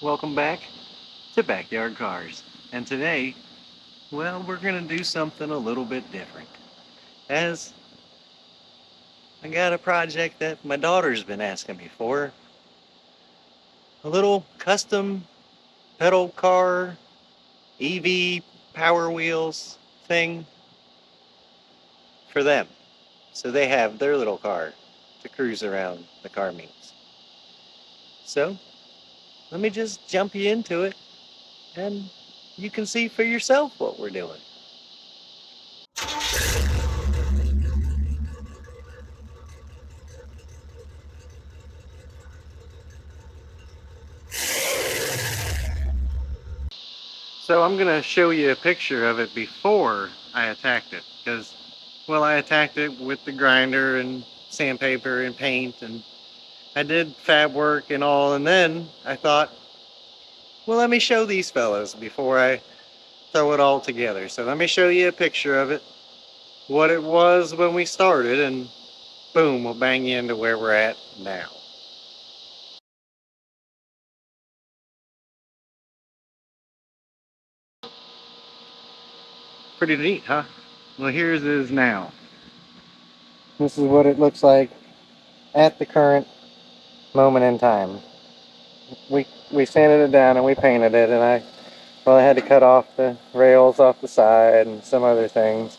Welcome back to Backyard Cars. And today, well, we're going to do something a little bit different. As I got a project that my daughter's been asking me for, a little custom pedal car, EV Power Wheels thing for them. So they have their little car to cruise around the car meets. So let me just jump you into it and you can see for yourself what we're doing. So I'm going to show you a picture of it before I attacked it. Because, well, I attacked it with the grinder and sandpaper and paint. And I did fab work and all. And then I thought, well, let me show these fellas before I throw it all together. So let me show you a picture of it. What it was when we started. And boom, we'll bang you into where we're at now. Pretty neat, huh? Well, here's is now. This is what it looks like at the current moment in time. We sanded it down and we painted it, and I had to cut off the rails off the side and some other things.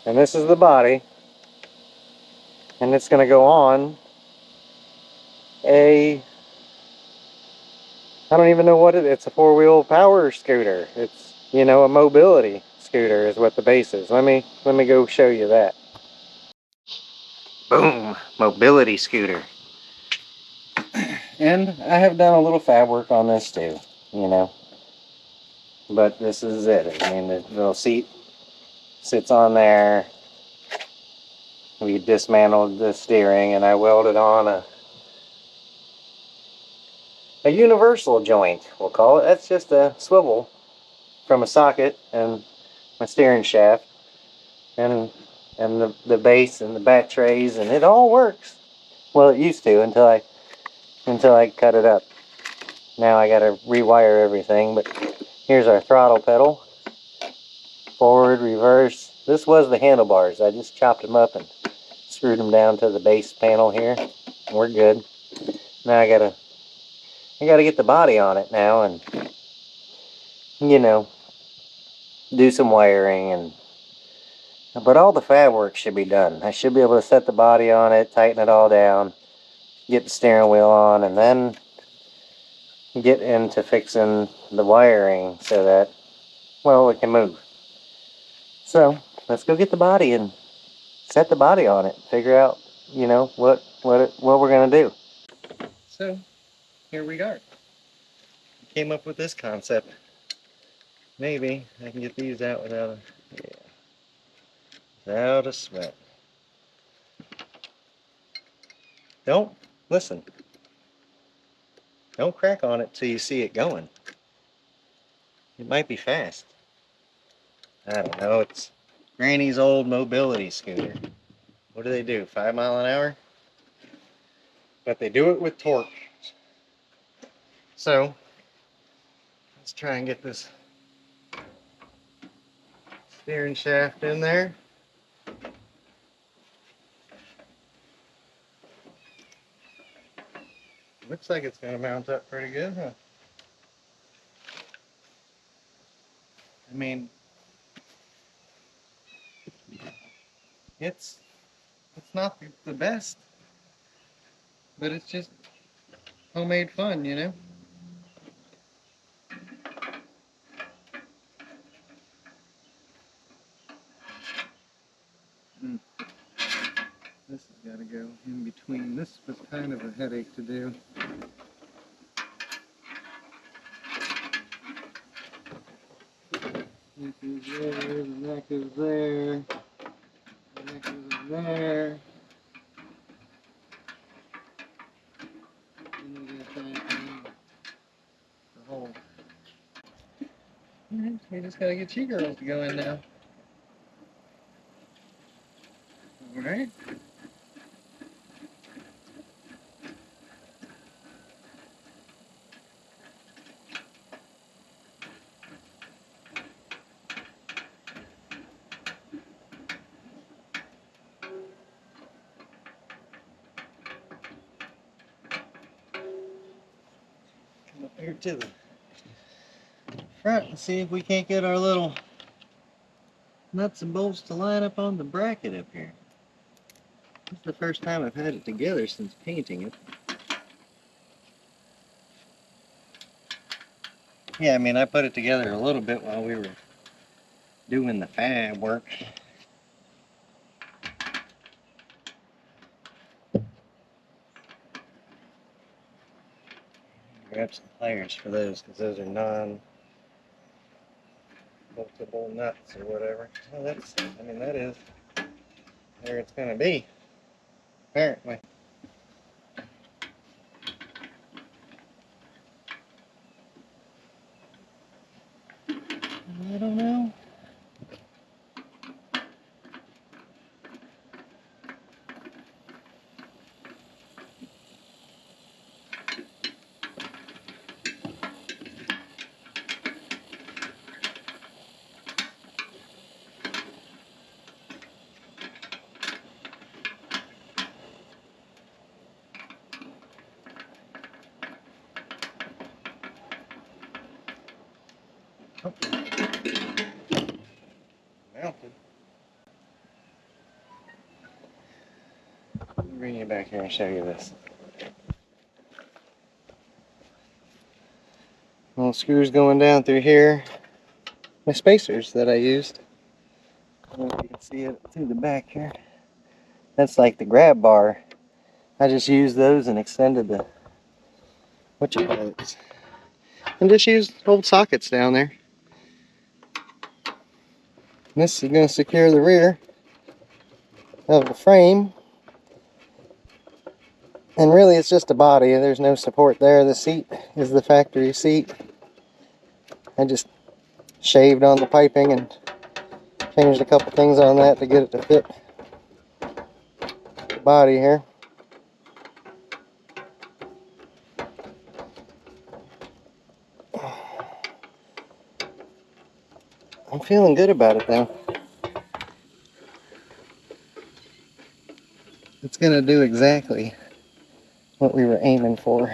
And this is the body, and it's going to go on a, I don't even know what it's a four-wheel power scooter. It's, you know, a mobility scooter is what the base is. Let me go show you that. Boom, mobility scooter. And I have done a little fab work on this too, you know. But this is it. I mean, the little seat sits on there. We dismantled the steering and I welded on a universal joint, we'll call it. That's just a swivel from a socket and my steering shaft and the base and the back trays, and it all works. Well, it used to until I cut it up. Now I gotta rewire everything, but here's our throttle pedal. Forward, reverse. This was the handlebars. I just chopped them up and screwed them down to the base panel here. We're good. Now I gotta get the body on it now and, you know, do some wiring, but all the fab work should be done. I should be able to set the body on it, tighten it all down, get the steering wheel on, and then get into fixing the wiring so that, well, it can move. So let's go get the body and set the body on it. Figure out, you know, what we're gonna do. So here we are. Came up with this concept. Maybe I can get these out without a sweat. Don't listen. Don't crack on it till you see it going. It might be fast. I don't know. It's Granny's old mobility scooter. What do they do? 5 miles an hour? But they do it with torque. So let's try and get this steering shaft in there. Looks like it's going to mount up pretty good, huh? I mean, it's not the best, but it's just homemade fun, you know? Mm. This has got to go in between. This was kind of a headache to do. This is there, the neck is there, the neck is there. And we're going to try and find the hole. Alright, we just got to get you girls to go in now. Alright. here to the front and see if we can't get our little nuts and bolts to line up on the bracket up here. This is the first time I've had it together since painting it. Yeah, I mean, I put it together a little bit while we were doing the fab work. Grab some pliers for those because those are non-boltable nuts or whatever. Well, that's, I mean, that is where it's going to be, apparently. I don't know. Oh. Mounted. Let me bring you back here and show you this. Little screws going down through here. My spacers that I used. I don't know if you can see it through the back here. That's like the grab bar. I just used those and extended the whatchamacallits. And just used old sockets down there. And this is going to secure the rear of the frame. And really it's just a body. There's no support there. The seat is the factory seat. I just shaved on the piping and changed a couple things on that to get it to fit the body here. I'm feeling good about it though. It's going to do exactly what we were aiming for.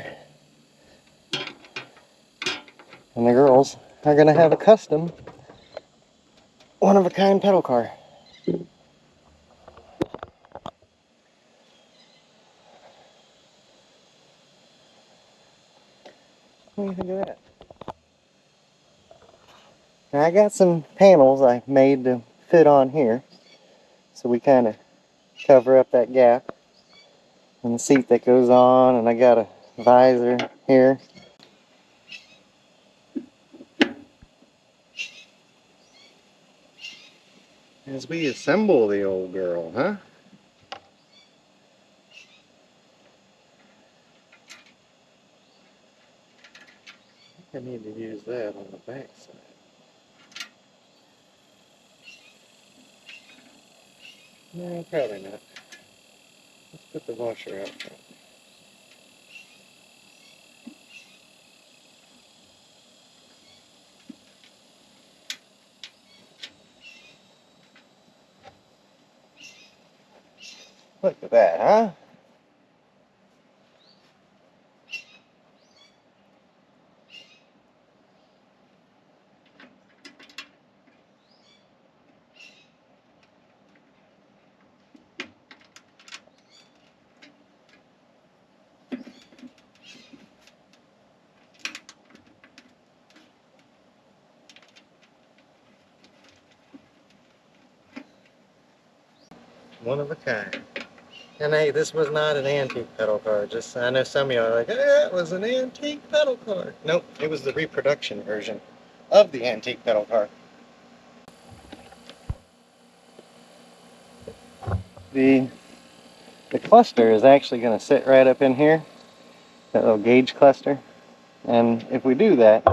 And the girls are going to have a custom one-of-a-kind pedal car. What do you think of that? Now I got some panels I made to fit on here. So we kind of cover up that gap. And the seat that goes on, and I got a visor here. As we assemble the old girl, huh? I think I need to use that on the back side. No, probably not. Let's put the washer out front. Look at that, huh? One of a kind. And hey, this was not an antique pedal car. Just, I know some of you are like, eh, it was an antique pedal car. Nope, it was the reproduction version of the antique pedal car. The cluster is actually going to sit right up in here, that little gauge cluster. And if we do that,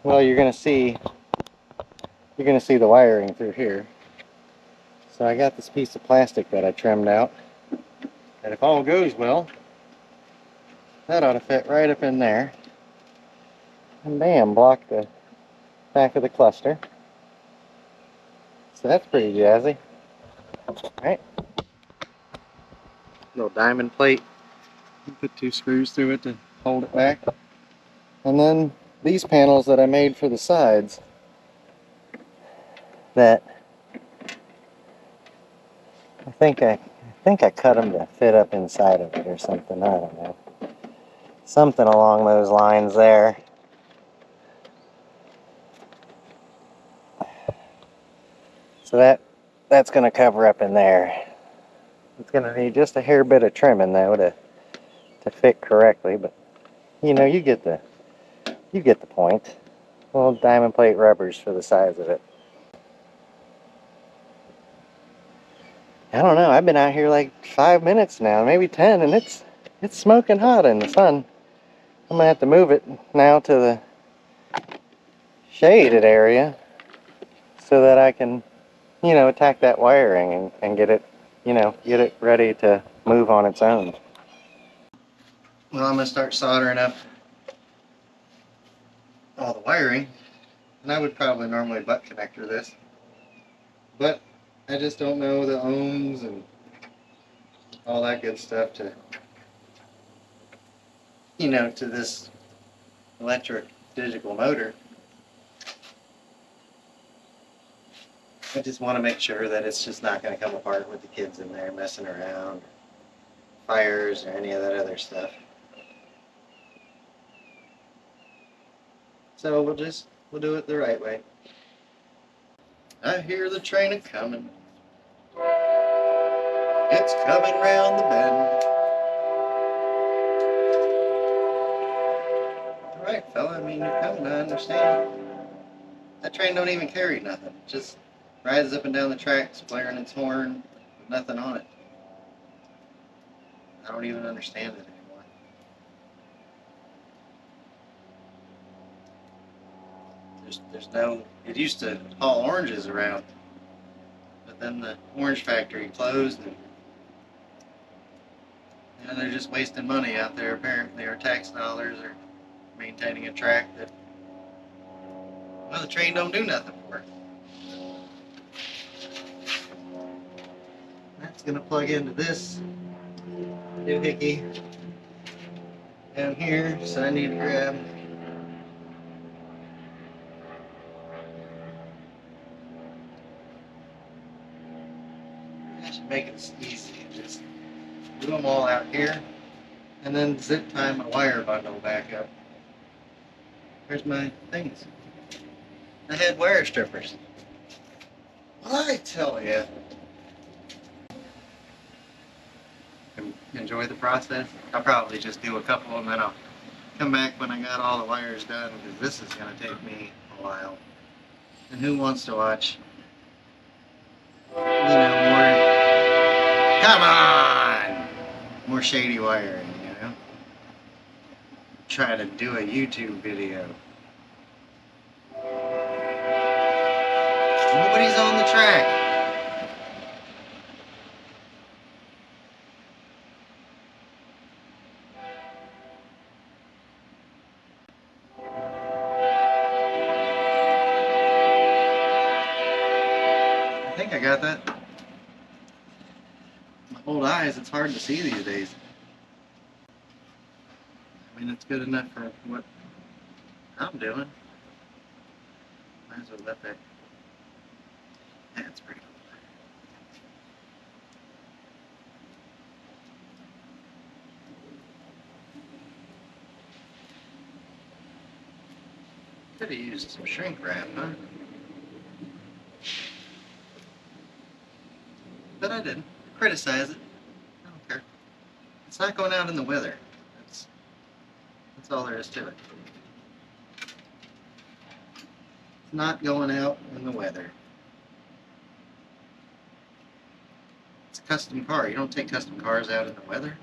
well, you're going to see the wiring through here. So I got this piece of plastic that I trimmed out. And if all goes well, that ought to fit right up in there. And bam, block the back of the cluster. So that's pretty jazzy. Alright. Little diamond plate. You put 2 screws through it to hold it back. And then these panels that I made for the sides, that I think I cut them to fit up inside of it or something. I don't know. Something along those lines there. So that's going to cover up in there. It's going to need just a hair bit of trimming though to fit correctly, but you know, you get the point. Little diamond plate rubbers for the size of it. I don't know, I've been out here like 5 minutes now, maybe 10, and it's smoking hot in the sun. I'm gonna have to move it now to the shaded area so that I can, you know, attack that wiring and get it, you know, get it ready to move on its own. Well, I'm gonna start soldering up all the wiring, and I would probably normally butt connector this, but I just don't know the ohms and all that good stuff to, you know, to this electric digital motor. I just want to make sure that it's just not going to come apart with the kids in there messing around, fires or any of that other stuff. So we'll do it the right way. I hear the train a coming. It's coming round the bend. All right, fella. I mean, you're coming. I understand. That train don't even carry nothing. It just rides up and down the tracks, blaring its horn, with nothing on it. I don't even understand it anymore. There's no. It used to haul oranges around, but then the orange factory closed, and they're just wasting money out there. Apparently, our tax dollars are maintaining a track that, well, the train don't do nothing for. That's gonna plug into this doohickey down here, so I need to grab. I should make it easy and just do them all out here, and then zip tie my wire bundle back up. Where's my things? I had wire strippers. Well, I tell you. Enjoy the process. I'll probably just do a couple and then I'll come back when I got all the wires done, because this is going to take me a while. And who wants to watch, you know, more, come on, more shady wiring, you know? Try to do a YouTube video. Nobody's on the track. I think I got that. My old eyes, it's hard to see these days. I mean, it's good enough for what I'm doing. Might as well let that. That's pretty cool. Could have used some shrink wrap, huh? But I didn't. Criticize it. I don't care. It's not going out in the weather. That's all there is to it. It's not going out in the weather. It's a custom car. You don't take custom cars out in the weather.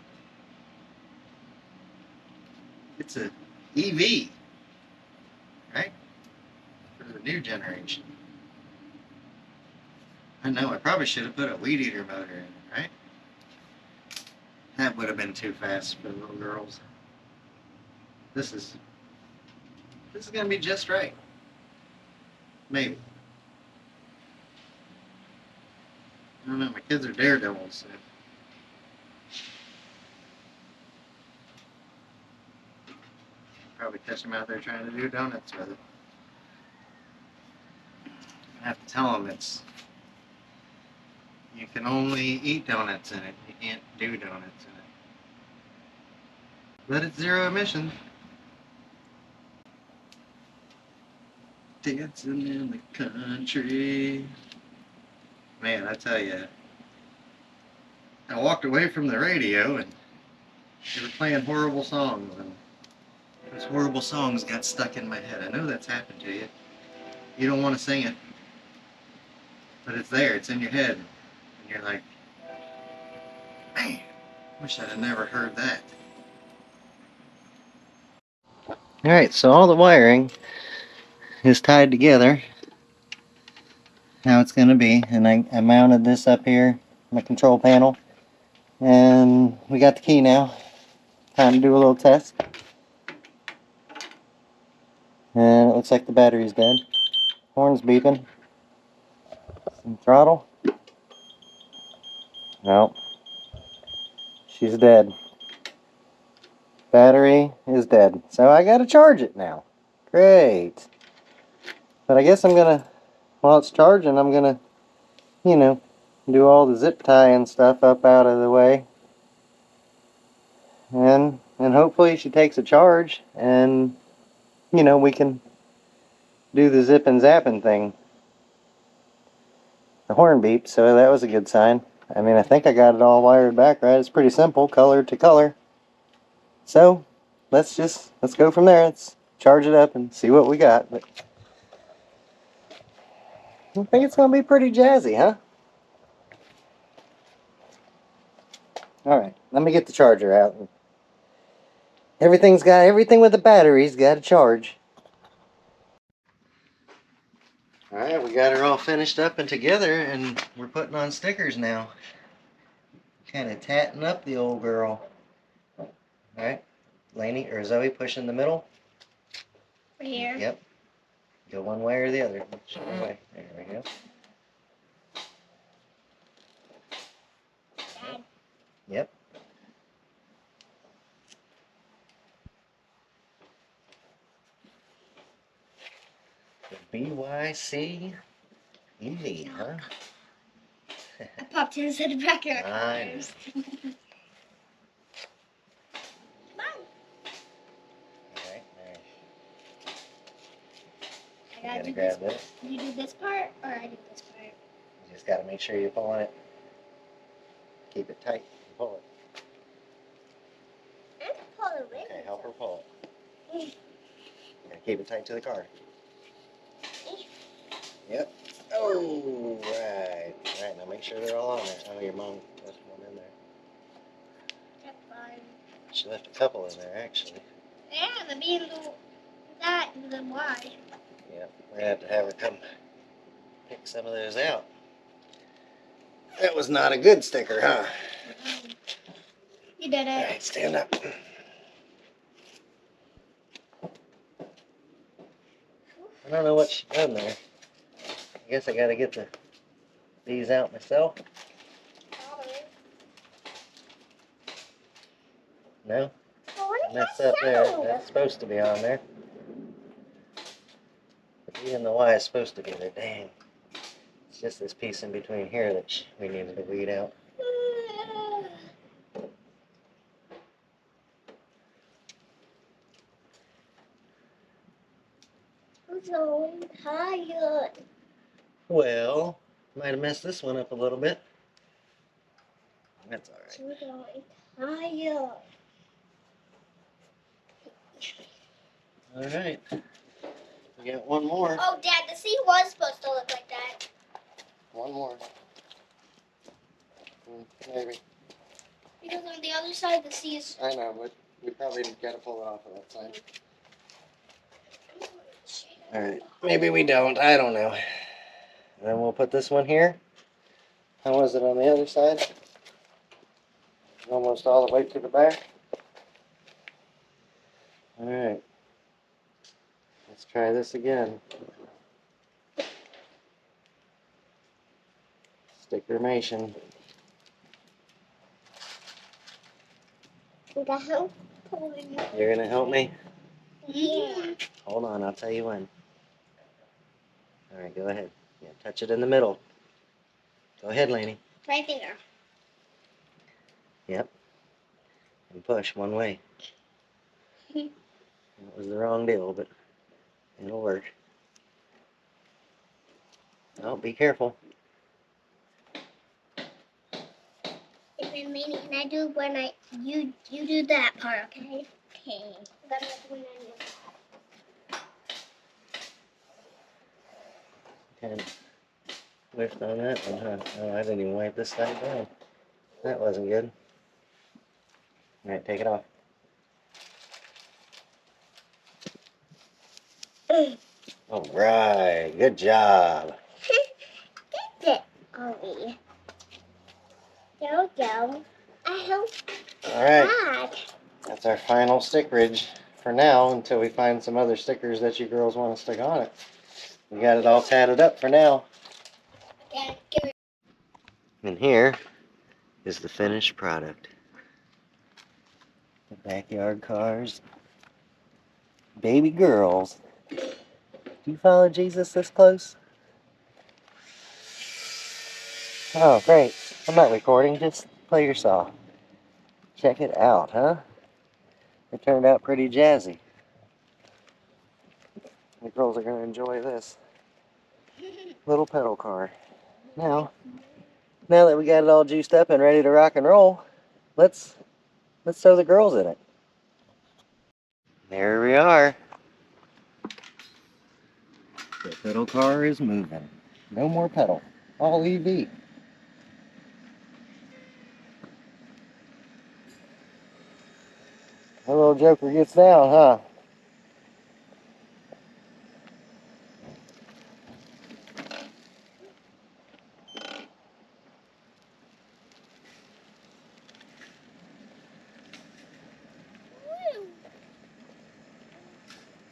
It's a EV, right? For the new generation. I know, I probably should have put a weed eater motor in it, right? That would have been too fast for little girls. This is gonna be just right. Maybe. I don't know, my kids are daredevils, so. Probably catch them out there trying to do donuts with it. I have to tell them you can only eat donuts in it. You can't do donuts in it. But it's zero emission. Dancing in the country. Man, I tell you, I walked away from the radio and they were playing horrible songs, and those horrible songs got stuck in my head. I know that's happened to you. You don't want to sing it, but it's there. It's in your head, and you're like, man, wish I'd have never heard that. Alright, so all the wiring is tied together. How it's going to be, and I mounted this up here, my control panel, and we got the key now. Time to do a little test. And it looks like the battery's dead. Horn's beeping. Some throttle. Nope. She's dead. Battery is dead. So I gotta charge it now. Great. But I guess I'm gonna, while it's charging, I'm gonna, you know, do all the zip tie and stuff up out of the way. And hopefully she takes a charge and, you know, we can do the zip and zapping thing. The horn beeped, so that was a good sign. I mean, I think I got it all wired back right. It's pretty simple, color to color. So let's go from there. Let's charge it up and see what we got. But I think it's gonna be pretty jazzy, huh? Alright, let me get the charger out. Everything with the batteries got to charge. Alright, we got her all finished up and together, and we're putting on stickers now. Kind of tatting up the old girl. Alright, Lainey or Zoe, push in the middle. Here. Yep. Go one way or the other. Which way? There we go. Dad. Yep. The BYC EV, huh? I popped inside the back of our I cars. Alright, there. I gotta You do gotta this. grab this. You do this part, or I do this part? You just gotta make sure you pull on it. Keep it tight and pull it. I can pull it with. Okay, help her pull it. Gotta keep it tight to the car. Yep. Oh, right. Right, now make sure they're all on there. Oh, your mom left one in there. That's fine. She left a couple in there, actually. Yeah, the B and the Y. Yep, we're gonna have her come pick some of those out. That was not a good sticker, huh? You did it. Alright, stand up. I don't know what she done there. I guess I gotta get these out myself. No? Messed up there. That's supposed to be on there. The B and the Y is supposed to be there. Dang. It's just this piece in between here that we needed to weed out. I'm so tired. Well, might have messed this one up a little bit. That's alright. I'm so tired. Alright. We got one more. Oh, Dad, the C was supposed to look like that. One more. Maybe. Because on the other side, the C is... I know, but we probably gotta pull it off of that side. Alright. Maybe we don't. I don't know. And then we'll put this one here. How was it on the other side? Almost all the way to the back. Alright. Let's try this again. Stickermation. With the help pulling. You're gonna help me? Yeah. Hold on, I'll tell you when. Alright, go ahead. Yeah, touch it in the middle. Go ahead, Laney. Right there. Yep. And push one way. That was the wrong deal, but it'll work. Oh, be careful. And then Lainey, and I do when you do that part, okay? Okay. Then I do when Kind of whiffed on that one, huh? Oh, I didn't even wipe this side down. That wasn't good. Alright, take it off. Alright, good job. That's it, Ollie. Go. I hope Alright, that. that's our final stick ridge for now until we find some other stickers that you girls want to stick on it. We got it all tatted up for now. And here is the finished product. The backyard cars. Baby girls. Do you follow Jesus this close? Oh, great. I'm not recording, just play your song. Check it out, huh? It turned out pretty jazzy. The girls are going to enjoy this little pedal car. Now that we got it all juiced up and ready to rock and roll, let's throw the girls in it. There we are. The pedal car is moving. No more pedal. All EV. The little joker gets down, huh?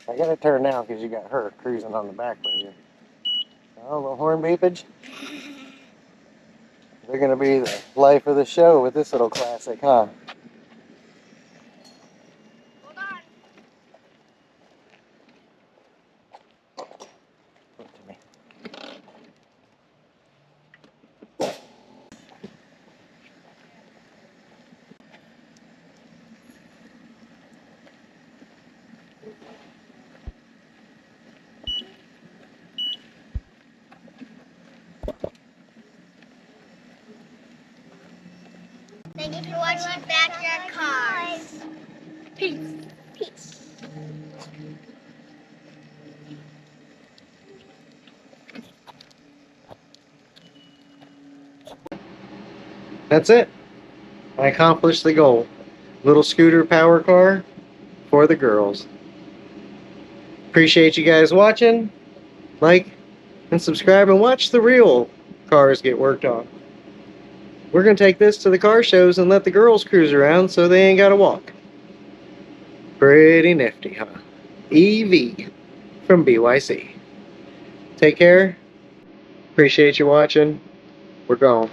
I gotta turn now because you got her cruising on the back with you. Oh, a little horn beepage. They're gonna be the life of the show with this little classic, huh? Hold on. Look to me. Thank you for watching Backyard Cars. Peace. That's it. I accomplished the goal. Little scooter power car for the girls. Appreciate you guys watching. Like and subscribe and watch the real cars get worked on. We're going to take this to the car shows and let the girls cruise around so they ain't got to walk. Pretty nifty, huh? EV from BYC. Take care. Appreciate you watching. We're gone.